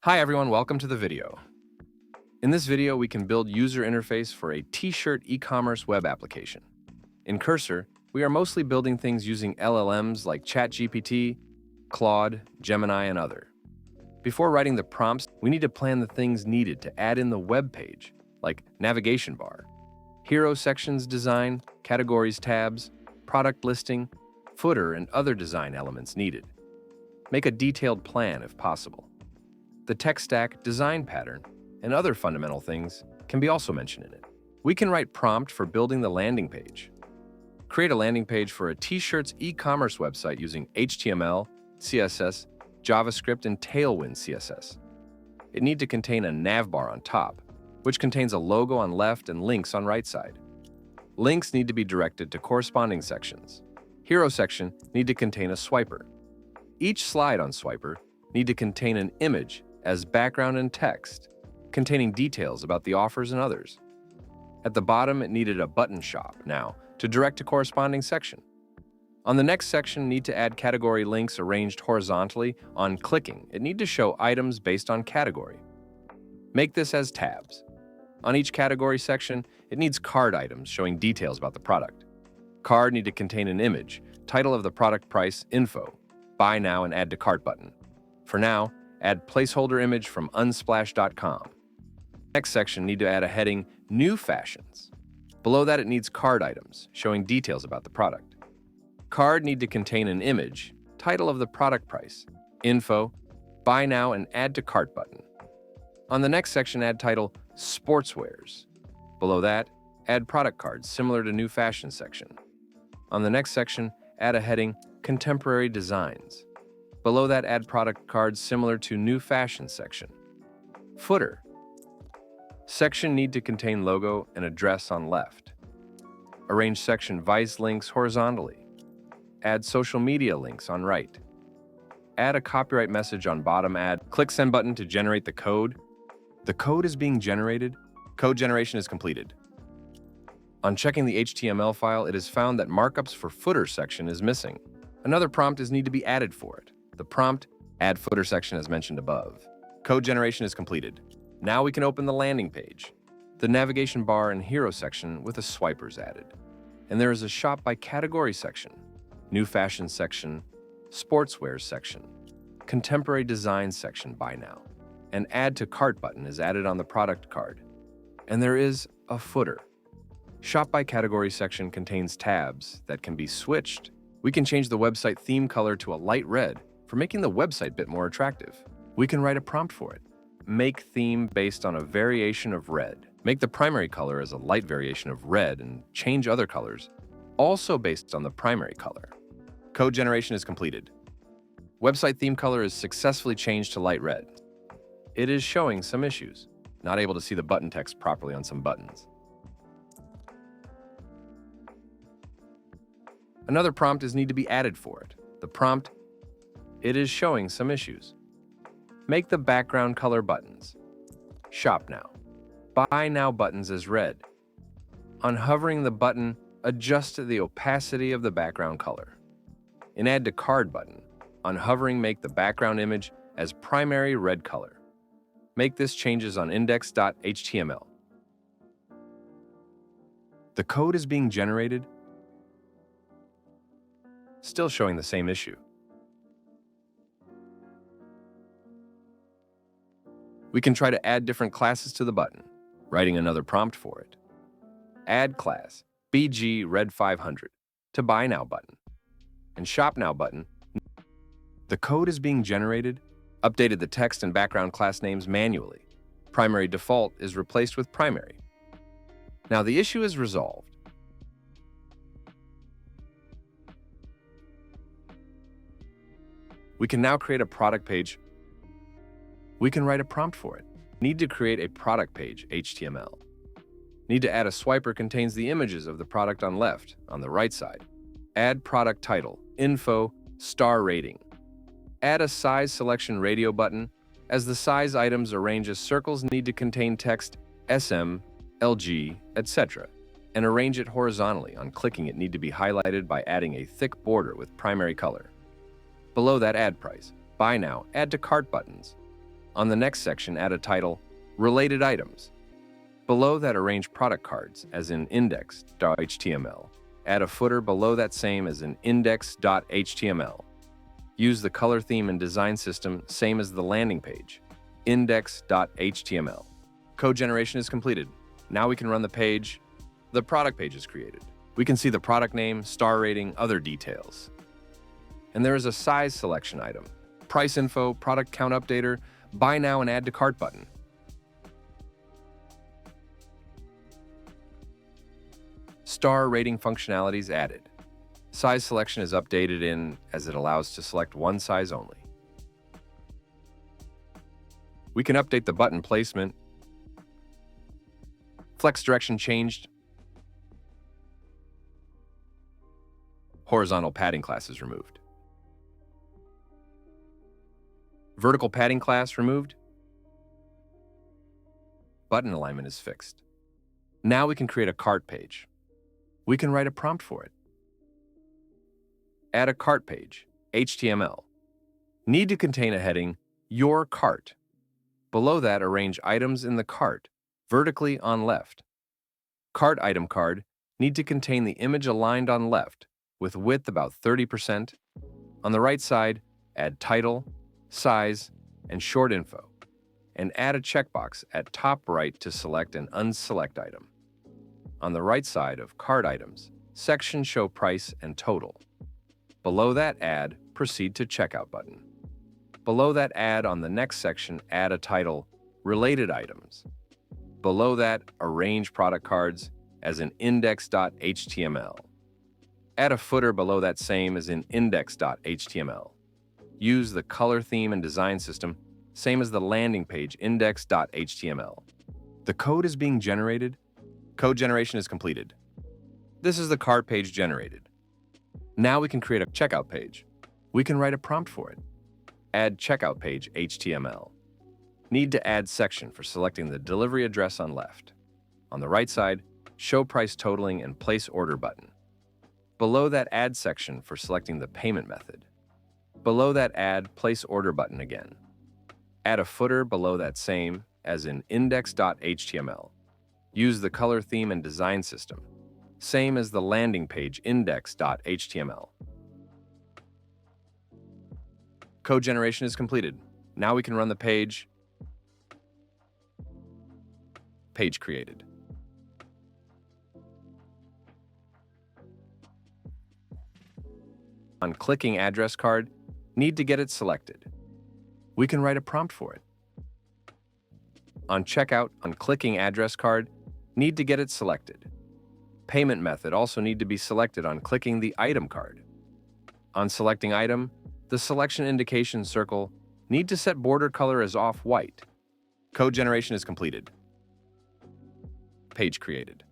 Hi everyone, welcome to the video. In this video, we can build user interface for a t-shirt e-commerce web application. In Cursor, we are mostly building things using LLMs like ChatGPT, Claude, Gemini, and other. Before writing the prompts, we need to plan the things needed to add in the web page, like navigation bar, hero sections design, categories tabs, product listing, footer, and other design elements needed. Make a detailed plan if possible. The tech stack, design pattern, and other fundamental things can be also mentioned in it. We can write prompt for building the landing page. Create a landing page for a t-shirts e-commerce website using HTML, CSS, JavaScript, and Tailwind CSS. It needs to contain a navbar on top, which contains a logo on left and links on right side. Links need to be directed to corresponding sections. Hero section need to contain a swiper. Each slide on swiper need to contain an image as background and text, containing details about the offers and others. At the bottom, it needed a button shop now to direct to corresponding section. On the next section, need to add category links arranged horizontally. On clicking, it need to show items based on category. Make this as tabs. On each category section, it needs card items showing details about the product. Card need to contain an image, title of the product price, info, buy now and add to cart button. For now, add placeholder image from unsplash.com. Next section need to add a heading, New Fashions. Below that, it needs card items, showing details about the product. Card need to contain an image, title of the product price, info, buy now and add to cart button. On the next section, add title, Sportswears. Below that, add product cards similar to New Fashion section. On the next section, add a heading, Contemporary Designs. Below that, add product cards similar to New Fashion section. Footer. Section need to contain logo and address on left. Arrange section vice links horizontally. Add social media links on right. Add a copyright message on bottom. Add click send button to generate the code. The code is being generated. Code generation is completed. On checking the HTML file, it is found that markups for footer section is missing. Another prompt is need to be added for it. The prompt, add footer section as mentioned above. Code generation is completed. Now we can open the landing page. The navigation bar and hero section with a swiper is added. And there is a shop by category section, New Fashion section, Sportswear section, Contemporary Design section buy now. An add to cart button is added on the product card. And there is a footer. Shop by category section contains tabs that can be switched. We can change the website theme color to a light red for making the website a bit more attractive. We can write a prompt for it. Make theme based on a variation of red. Make the primary color as a light variation of red and change other colors, also based on the primary color. Code generation is completed. Website theme color is successfully changed to light red. It is showing some issues. Not able to see the button text properly on some buttons. Another prompt is need to be added for it. The prompt, it is showing some issues. Make the background color buttons. Shop now. Buy now buttons as red. On hovering the button, adjust the opacity of the background color. In add to card button, on hovering make the background image as primary red color. Make this changes on index.html. The code is being generated. Still showing the same issue. We can try to add different classes to the button, writing another prompt for it. Add class, BG Red 500, to Buy Now button, and Shop Now button. The code is being generated, updated the text and background class names manually. Primary default is replaced with primary. Now the issue is resolved. We can now create a product page. We can write a prompt for it. Need to create a product page, HTML. Need to add a swiper contains the images of the product on left, on the right side. Add product title, info, star rating. Add a size selection radio button. As the size items arrange as circles need to contain text, SM, LG, etc. And arrange it horizontally. On clicking it need to be highlighted by adding a thick border with primary color. Below that, add price, buy now, add to cart buttons. On the next section, add a title, Related Items. Below that, arrange product cards, as in index.html. Add a footer below that, same as in index.html. Use the color theme and design system, same as the landing page, index.html. Code generation is completed. Now we can run the page. The product page is created. We can see the product name, star rating, other details. And there is a size selection item, price info, product count updater, buy now and add to cart button. Star rating functionalities added. Size selection is updated in as it allows to select one size only. We can update the button placement. Flex direction changed. Horizontal padding class is removed. Vertical padding class removed. Button alignment is fixed. Now we can create a cart page. We can write a prompt for it. Add a cart page, HTML. Need to contain a heading, Your Cart. Below that, arrange items in the cart, vertically on left. Cart item card need to contain the image aligned on left, with width about 30%. On the right side, add title, size, and short info, and add a checkbox at top right to select an unselect item. On the right side of cart items, section show price and total. Below that, add Proceed to Checkout button. Below that, add on the next section, add a title, Related Items. Below that, arrange product cards as in index.html. Add a footer below that, same as in index.html. Use the color theme and design system, same as the landing page, index.html. The code is being generated. Code generation is completed. This is the cart page generated. Now we can create a checkout page. We can write a prompt for it. Add checkout page HTML. Need to add section for selecting the delivery address on left. On the right side, show price totaling and place order button. Below that, add section for selecting the payment method. Below that, add place order button again. Add a footer below that, same as in index.html. Use the color theme and design system, same as the landing page, index.html. Code generation is completed. Now we can run the page. Page created. On clicking address card, need to get it selected. We can write a prompt for it. On checkout, on clicking address card, need to get it selected. Payment method also need to be selected on clicking the item card. On selecting item, the selection indication circle need to set border color as off-white. Code generation is completed. Page created.